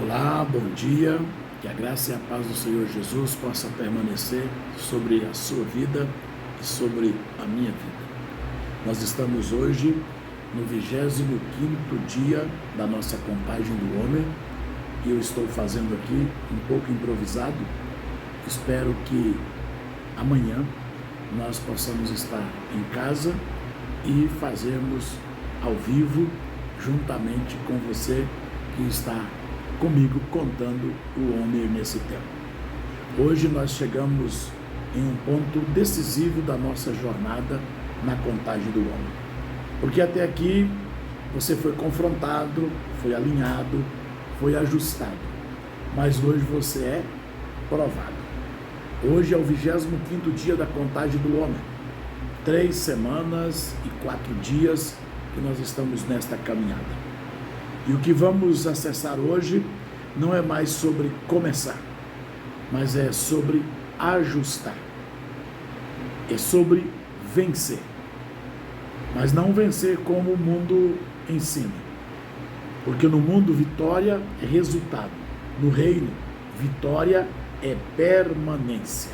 Olá, bom dia, que a graça e a paz do Senhor Jesus possa permanecer sobre a sua vida e sobre a minha vida. Nós estamos hoje no 25º dia da nossa contagem do homem e eu estou fazendo aqui um pouco improvisado. Espero que amanhã nós possamos estar em casa e fazermos ao vivo juntamente com você que está comigo contando o homem nesse tempo. Hoje nós chegamos em um ponto decisivo da nossa jornada na contagem do homem. Porque até aqui você foi confrontado, foi alinhado, foi ajustado. Mas hoje você é provado. Hoje é o 25º dia da contagem do homem. 3 semanas e 4 dias que nós estamos nesta caminhada. E o que vamos acessar hoje não é mais sobre começar, mas é sobre ajustar. É sobre vencer. Mas não vencer como o mundo ensina. Porque no mundo, vitória é resultado. No reino, vitória é permanência.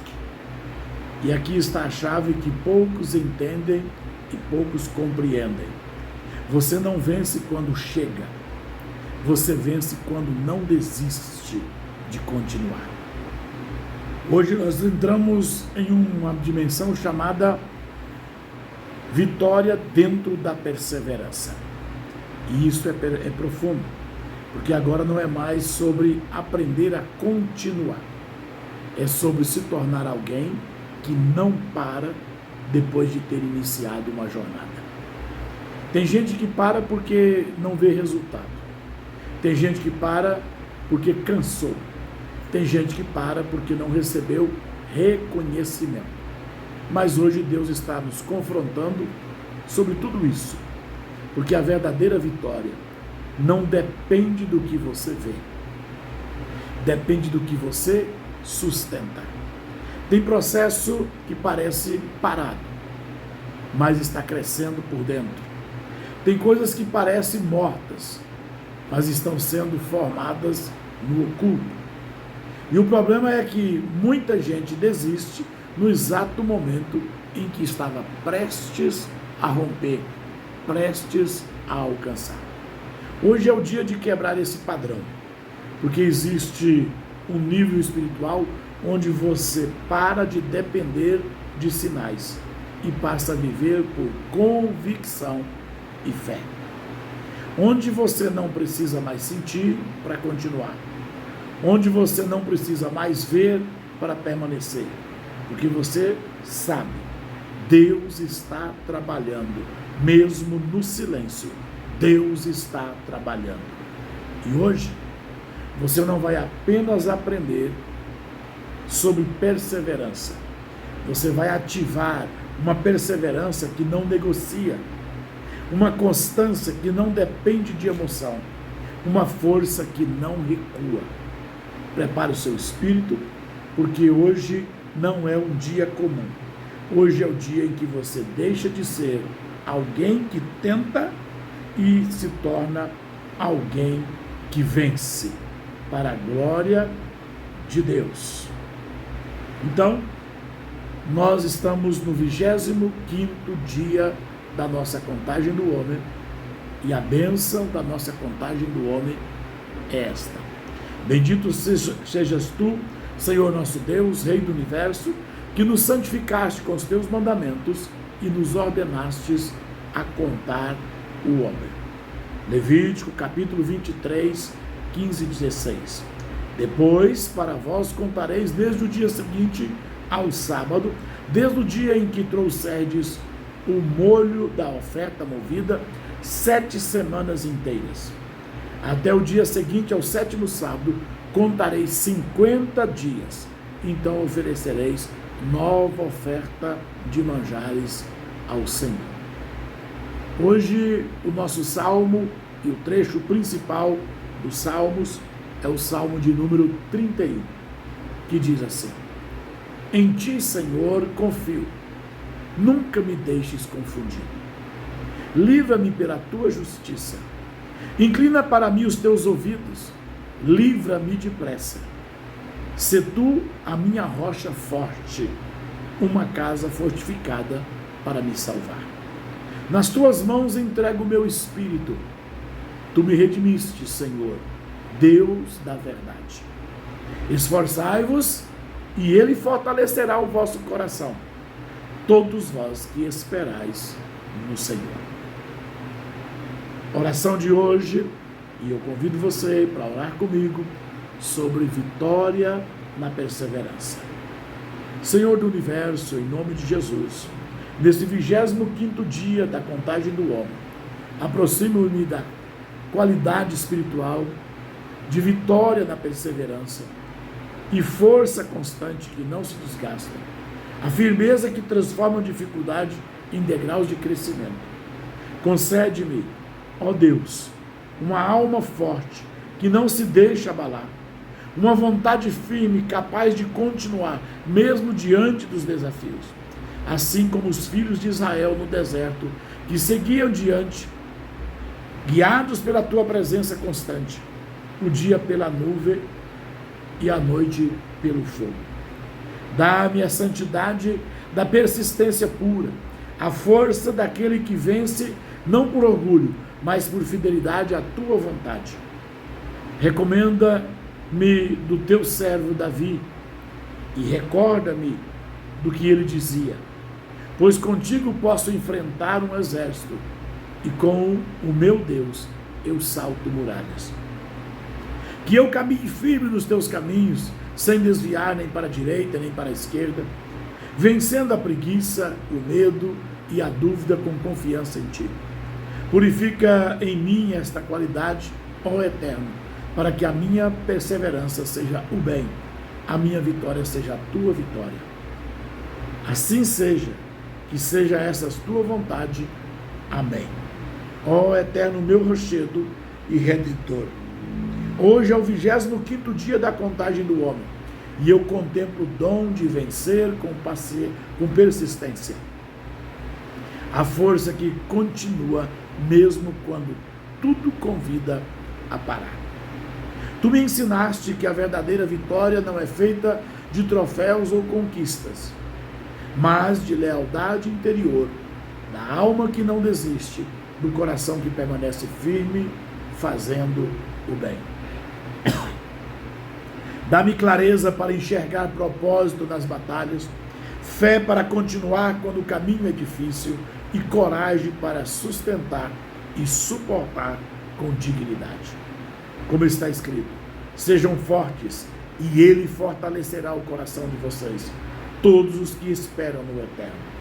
E aqui está a chave que poucos entendem e poucos compreendem. Você não vence quando chega. Você vence quando não desiste de continuar. Hoje nós entramos em uma dimensão chamada vitória dentro da perseverança. E isso é profundo, porque agora não é mais sobre aprender a continuar. É sobre se tornar alguém que não para depois de ter iniciado uma jornada. Tem gente que para porque não vê resultado. Tem gente que para porque cansou. Tem gente que para porque não recebeu reconhecimento. Mas hoje Deus está nos confrontando sobre tudo isso. Porque a verdadeira vitória não depende do que você vê. Depende do que você sustenta. Tem processo que parece parado, mas está crescendo por dentro. Tem coisas que parecem mortas, mas estão sendo formadas no oculto. E o problema é que muita gente desiste no exato momento em que estava prestes a romper, prestes a alcançar. Hoje é o dia de quebrar esse padrão, porque existe um nível espiritual onde você para de depender de sinais e passa a viver por convicção e fé. Onde você não precisa mais sentir para continuar. Onde você não precisa mais ver para permanecer. Porque você sabe, Deus está trabalhando, mesmo no silêncio. Deus está trabalhando. E hoje, você não vai apenas aprender sobre perseverança. Você vai ativar uma perseverança que não negocia. Uma constância que não depende de emoção, uma força que não recua. Prepare o seu espírito, porque hoje não é um dia comum. Hoje é o dia em que você deixa de ser alguém que tenta e se torna alguém que vence, para a glória de Deus. Então, nós estamos no 25º dia da nossa contagem do homem, e a bênção da nossa contagem do homem é esta: bendito sejas tu, Senhor nosso Deus, Rei do Universo, que nos santificaste com os teus mandamentos e nos ordenastes a contar o homem. Levítico capítulo 23, 15 e 16. Depois, para vós contareis desde o dia seguinte ao sábado, desde o dia em que trouxerdes o molho da oferta movida, 7 semanas inteiras. Até o dia seguinte, ao 7º sábado, contareis 50 dias. Então oferecereis nova oferta de manjares ao Senhor. Hoje, o nosso salmo e o trecho principal dos salmos é o salmo de número 31, que diz assim: Em ti, Senhor, confio. Nunca me deixes confundido. Livra-me pela tua justiça. Inclina para mim os teus ouvidos. livra-me depressa. Se tu a minha rocha forte, uma casa fortificada para me salvar. Nas tuas mãos entrego o meu espírito. Tu me redimiste, Senhor, Deus da verdade. Esforçai-vos, e ele fortalecerá o vosso coração, todos vós que esperais no Senhor. Oração de hoje, e eu convido você para orar comigo sobre vitória na perseverança. Senhor do universo, em nome de Jesus, nesse 25º dia da contagem do homem, aproximo-me da qualidade espiritual de vitória na perseverança e força constante que não se desgasta, a firmeza que transforma a dificuldade em degraus de crescimento. Concede-me, ó Deus, uma alma forte que não se deixa abalar, uma vontade firme capaz de continuar mesmo diante dos desafios, assim como os filhos de Israel no deserto, que seguiam diante, guiados pela tua presença constante, o dia pela nuvem e a noite pelo fogo. Dá-me a santidade da persistência pura, a força daquele que vence não por orgulho, mas por fidelidade à tua vontade. Recomenda-me do teu servo Davi e recorda-me do que ele dizia, pois contigo posso enfrentar um exército e com o meu Deus eu salto muralhas. Que eu caminhe firme nos teus caminhos, sem desviar nem para a direita nem para a esquerda, vencendo a preguiça, o medo e a dúvida com confiança em ti. Purifica em mim esta qualidade, ó Eterno, para que a minha perseverança seja o bem, a minha vitória seja a tua vitória. Assim seja, que seja essa a tua vontade. Amém. Ó Eterno, meu rochedo e redentor, hoje é o 25º dia da contagem do homem, e eu contemplo o dom de vencer com persistência, a força que continua mesmo quando tudo convida a parar. Tu me ensinaste que a verdadeira vitória não é feita de troféus ou conquistas, mas de lealdade interior, da alma que não desiste, do coração que permanece firme, fazendo o bem. Dá-me clareza para enxergar propósito nas batalhas, fé para continuar quando o caminho é difícil e coragem para sustentar e suportar com dignidade. Como está escrito, sejam fortes e ele fortalecerá o coração de vocês, todos os que esperam no Eterno.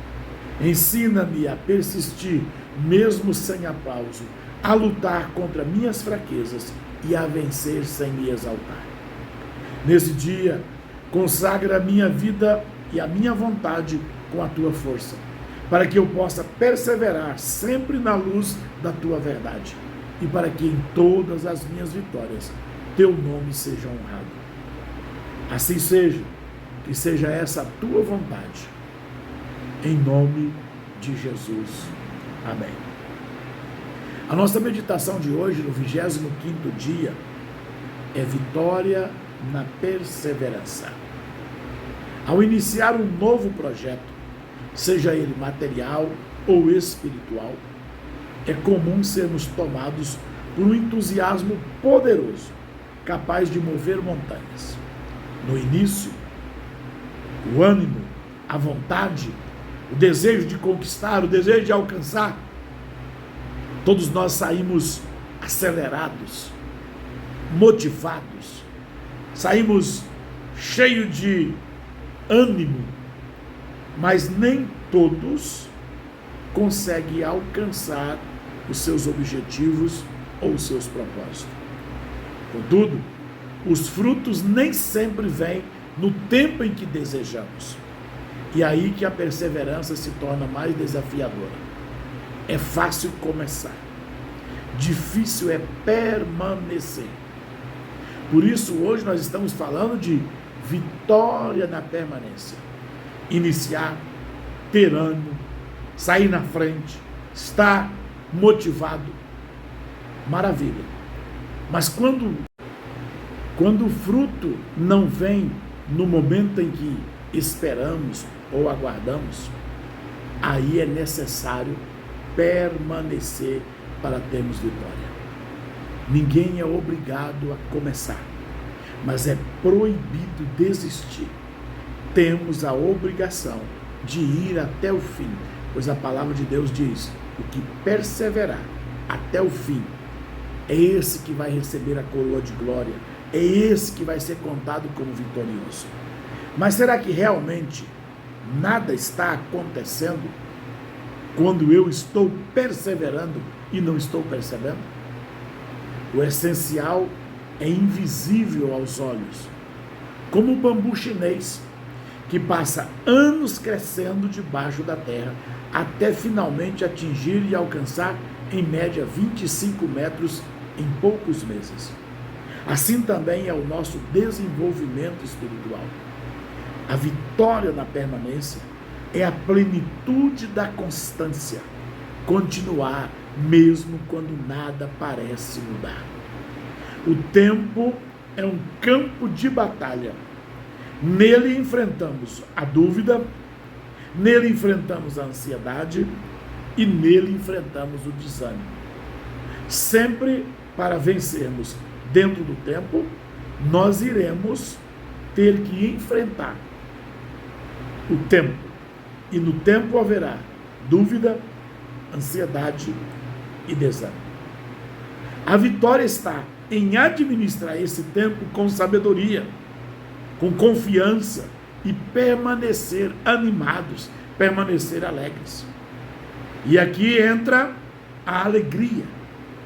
Ensina-me a persistir, mesmo sem aplauso, a lutar contra minhas fraquezas e a vencer sem me exaltar. Nesse dia, consagra a minha vida e a minha vontade com a tua força, para que eu possa perseverar sempre na luz da tua verdade e para que em todas as minhas vitórias teu nome seja honrado. Assim seja, que seja essa a tua vontade. Em nome de Jesus. Amém. A nossa meditação de hoje, no 25º dia, é vitória na perseverança. Ao iniciar um novo projeto, seja ele material ou espiritual, é comum sermos tomados por um entusiasmo poderoso, capaz de mover montanhas. No início, o ânimo, a vontade, o desejo de conquistar, o desejo de alcançar, todos nós saímos acelerados, motivados, saímos cheios de ânimo, mas nem todos conseguem alcançar os seus objetivos ou os seus propósitos. Contudo, os frutos nem sempre vêm no tempo em que desejamos. E aí que a perseverança se torna mais desafiadora. É fácil começar, difícil é permanecer. Por isso, hoje nós estamos falando de vitória na permanência. Iniciar, ter ânimo, sair na frente, estar motivado. Maravilha. Mas quando Quando o fruto não vem no momento em que esperamos ou aguardamos, aí é necessário permanecer para termos vitória. Ninguém é obrigado a começar, mas é proibido desistir. Temos a obrigação de ir até o fim, pois a palavra de Deus diz: o que perseverar até o fim, é esse que vai receber a coroa de glória, é esse que vai ser contado como vitorioso. Mas será que realmente nada está acontecendo quando eu estou perseverando e não estou percebendo? O essencial é invisível aos olhos, como o bambu chinês, que passa anos crescendo debaixo da terra, até finalmente atingir e alcançar, em média, 25 metros em poucos meses. Assim também é o nosso desenvolvimento espiritual. A vitória na permanência é a plenitude da constância, continuar mesmo quando nada parece mudar. O tempo é um campo de batalha. Nele enfrentamos a dúvida, nele enfrentamos a ansiedade e nele enfrentamos o desânimo. Sempre para vencermos dentro do tempo, nós iremos ter que enfrentar o tempo. E no tempo haverá dúvida, ansiedade e desânimo. A vitória está em administrar esse tempo com sabedoria, com confiança e permanecer animados, permanecer alegres. E aqui entra a alegria,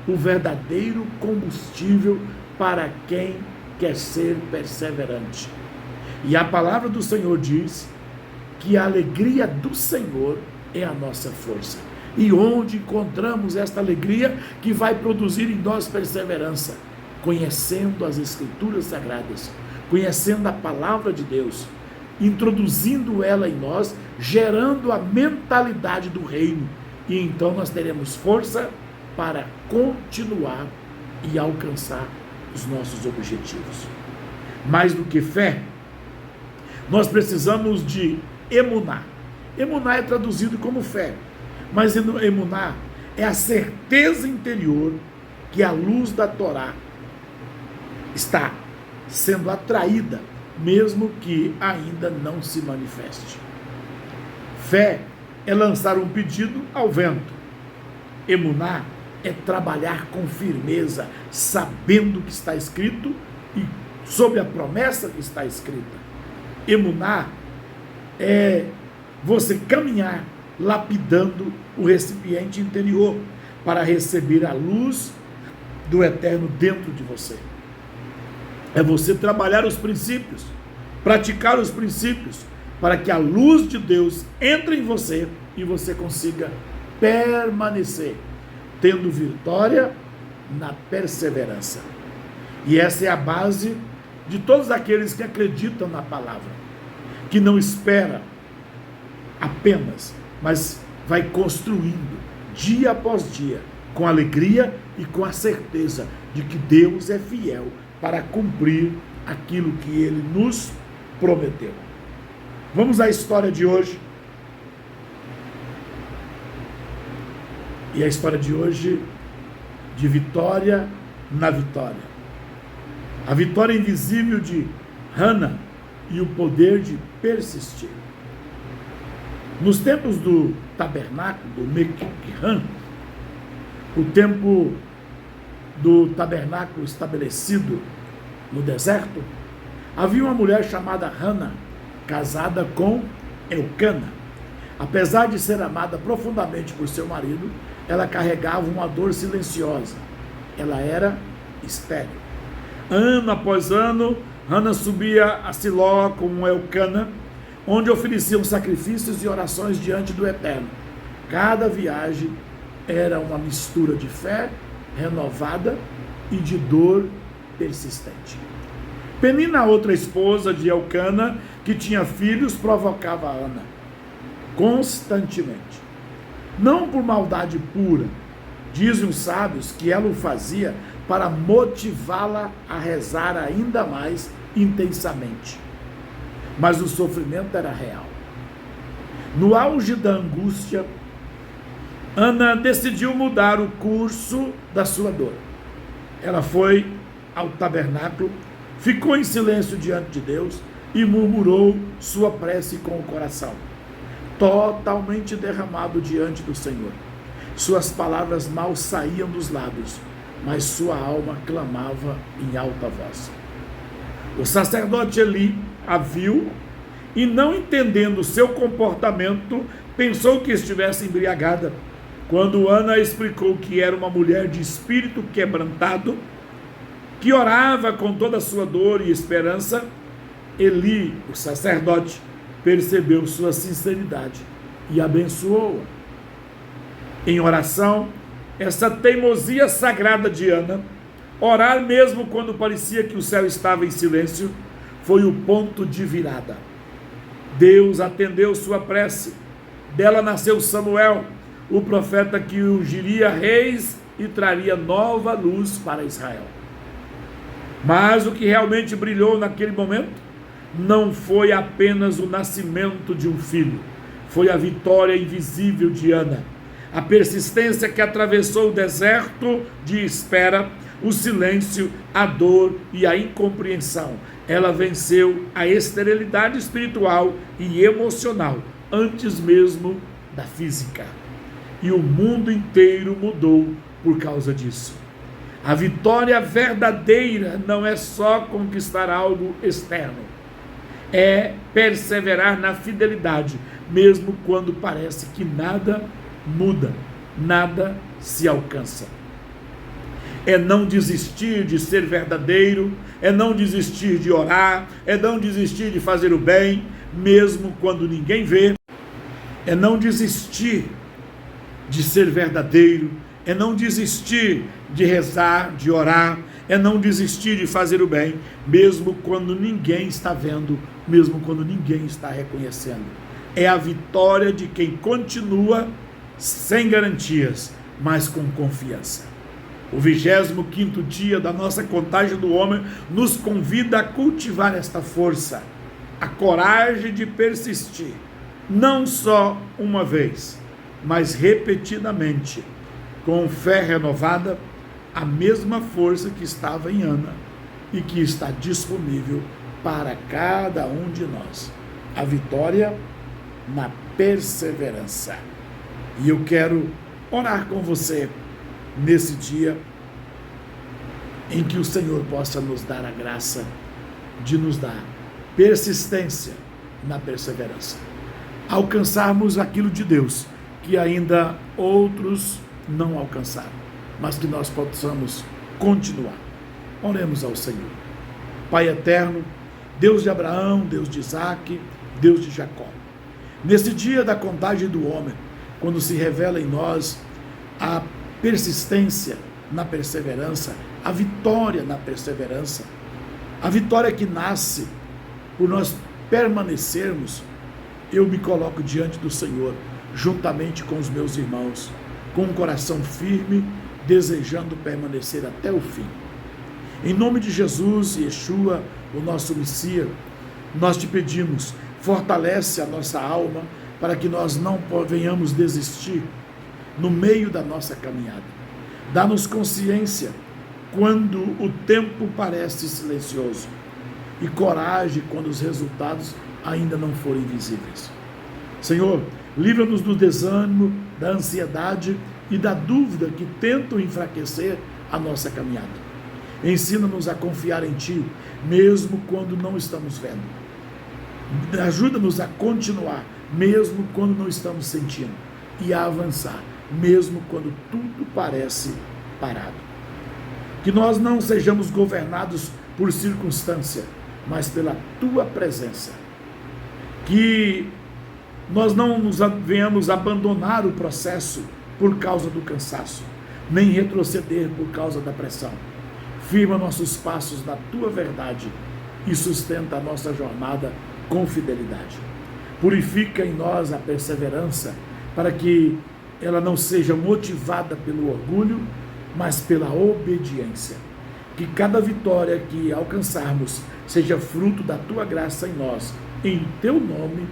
o verdadeiro combustível para quem quer ser perseverante. E a palavra do Senhor diz que a alegria do Senhor é a nossa força. E onde encontramos esta alegria que vai produzir em nós perseverança? Conhecendo as Escrituras Sagradas, conhecendo a palavra de Deus, introduzindo ela em nós, gerando a mentalidade do reino. E então nós teremos força para continuar e alcançar os nossos objetivos. Mais do que fé, nós precisamos de emuná. Emuná é traduzido como fé, mas emuná é a certeza interior que a luz da Torá está sendo atraída, mesmo que ainda não se manifeste. Fé é lançar um pedido ao vento. Emuná é trabalhar com firmeza, sabendo o que está escrito e sob a promessa que está escrita. Emuná é você caminhar lapidando o recipiente interior para receber a luz do eterno dentro de você. É você trabalhar os princípios, praticar os princípios, para que a luz de Deus entre em você e você consiga permanecer, tendo vitória na perseverança. E essa é a base de todos aqueles que acreditam na palavra, que não espera apenas, mas vai construindo dia após dia, com alegria e com a certeza de que Deus é fiel para cumprir aquilo que Ele nos prometeu. Vamos à história de hoje. E a história de hoje, de vitória na vitória. A vitória invisível de Hana e o poder de persistir. Nos tempos do tabernáculo, do Mequilhan, o tempo do tabernáculo estabelecido no deserto, havia uma mulher chamada Hana, casada com Elcana. Apesar de ser amada profundamente por seu marido, ela carregava uma dor silenciosa. Ela era estéril. Ano após ano, Hana subia a Siló com Elcana, onde ofereciam sacrifícios e orações diante do Eterno. Cada viagem era uma mistura de fé renovada e de dor persistente. Penina, outra esposa de Elcana, que tinha filhos, provocava Hana constantemente. Não por maldade pura. Dizem os sábios que ela o fazia para motivá-la a rezar ainda mais intensamente. Mas o sofrimento era real. No auge da angústia, Ana decidiu mudar o curso da sua dor. Ela foi ao tabernáculo, ficou em silêncio diante de Deus e murmurou sua prece com o coração, totalmente derramado diante do Senhor. Suas palavras mal saíam dos lábios, mas sua alma clamava em alta voz. O sacerdote Eli a viu e, não entendendo seu comportamento, pensou que estivesse embriagada. Quando Ana explicou que era uma mulher de espírito quebrantado, que orava com toda a sua dor e esperança, Eli, o sacerdote, percebeu sua sinceridade e abençoou-a. Em oração, essa teimosia sagrada de Ana, orar mesmo quando parecia que o céu estava em silêncio, foi o ponto de virada. Deus atendeu sua prece. Dela nasceu Samuel, o profeta que ungiria reis e traria nova luz para Israel. Mas o que realmente brilhou naquele momento não foi apenas o nascimento de um filho, foi a vitória invisível de Ana, a persistência que atravessou o deserto de espera, o silêncio, a dor e a incompreensão. Ela venceu a esterilidade espiritual e emocional antes mesmo da física. E o mundo inteiro mudou por causa disso. A vitória verdadeira não é só conquistar algo externo, é perseverar na fidelidade, mesmo quando parece que nada muda, nada se alcança. É não desistir de ser verdadeiro, é não desistir de orar, é não desistir de fazer o bem, mesmo quando ninguém vê, é não desistir de ser verdadeiro, é não desistir de rezar, de orar, é não desistir de fazer o bem, mesmo quando ninguém está vendo, mesmo quando ninguém está reconhecendo. É a vitória de quem continua sem garantias, mas com confiança. O 25º dia da nossa contagem do homem nos convida a cultivar esta força, a coragem de persistir, não só uma vez, mas repetidamente, com fé renovada, a mesma força que estava em Ana e que está disponível para cada um de nós. A vitória na perseverança. E eu quero orar com você nesse dia em que o Senhor possa nos dar a graça de nos dar persistência na perseverança. Alcançarmos aquilo de Deus que ainda outros não alcançaram, mas que nós possamos continuar. Oremos ao Senhor. Pai eterno, Deus de Abraão, Deus de Isaac, Deus de Jacó. Nesse dia da contagem do homem, quando se revela em nós a persistência na perseverança, a vitória na perseverança, a vitória que nasce por nós permanecermos, eu me coloco diante do Senhor, juntamente com os meus irmãos, com um coração firme, desejando permanecer até o fim. Em nome de Jesus, Yeshua, o nosso Messias, nós te pedimos, fortalece a nossa alma para que nós não venhamos desistir no meio da nossa caminhada. Dá-nos consciência quando o tempo parece silencioso e coragem quando os resultados ainda não forem visíveis. Senhor, livra-nos do desânimo, da ansiedade e da dúvida que tentam enfraquecer a nossa caminhada. Ensina-nos a confiar em Ti, mesmo quando não estamos vendo. Ajuda-nos a continuar, mesmo quando não estamos sentindo, e a avançar, mesmo quando tudo parece parado. Que nós não sejamos governados por circunstância, mas pela Tua presença. Que nós não venhamos abandonar o processo por causa do cansaço, nem retroceder por causa da pressão. Firma nossos passos na Tua verdade e sustenta a nossa jornada com fidelidade. Purifica em nós a perseverança para que ela não seja motivada pelo orgulho, mas pela obediência. Que cada vitória que alcançarmos seja fruto da tua graça em nós. Em teu nome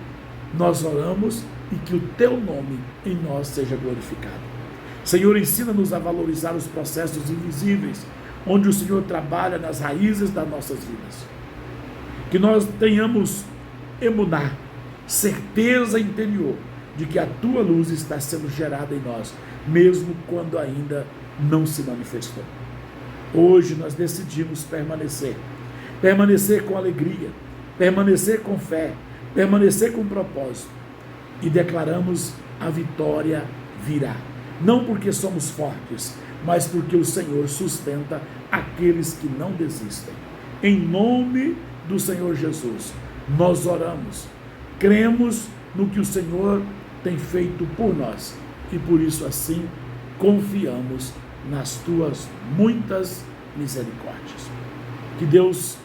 nós oramos e que o teu nome em nós seja glorificado. Senhor, ensina-nos a valorizar os processos invisíveis, onde o Senhor trabalha nas raízes das nossas vidas. Que nós tenhamos emuná, certeza interior de que a tua luz está sendo gerada em nós, mesmo quando ainda não se manifestou. Hoje nós decidimos permanecer com alegria, permanecer com fé, permanecer com propósito, e declaramos: a vitória virá. Não porque somos fortes, mas porque o Senhor sustenta aqueles que não desistem. Em nome do Senhor Jesus, nós oramos, cremos no que o Senhor tem feito por nós, e por isso assim confiamos nas tuas muitas misericórdias. Que Deus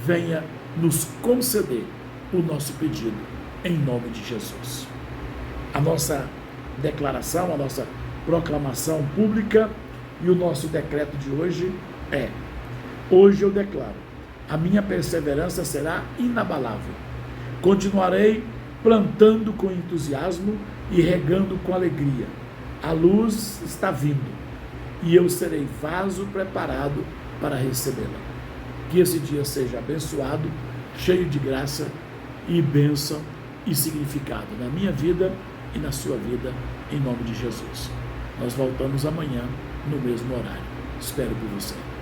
venha nos conceder o nosso pedido, em nome de Jesus. A nossa declaração, a nossa proclamação pública e o nosso decreto de hoje é: hoje eu declaro, a minha perseverança será inabalável. Continuarei plantando com entusiasmo e regando com alegria. A luz está vindo e eu serei vaso preparado para recebê-la. Que esse dia seja abençoado, cheio de graça e bênção e significado na minha vida e na sua vida, em nome de Jesus. Nós voltamos amanhã no mesmo horário. Espero por você.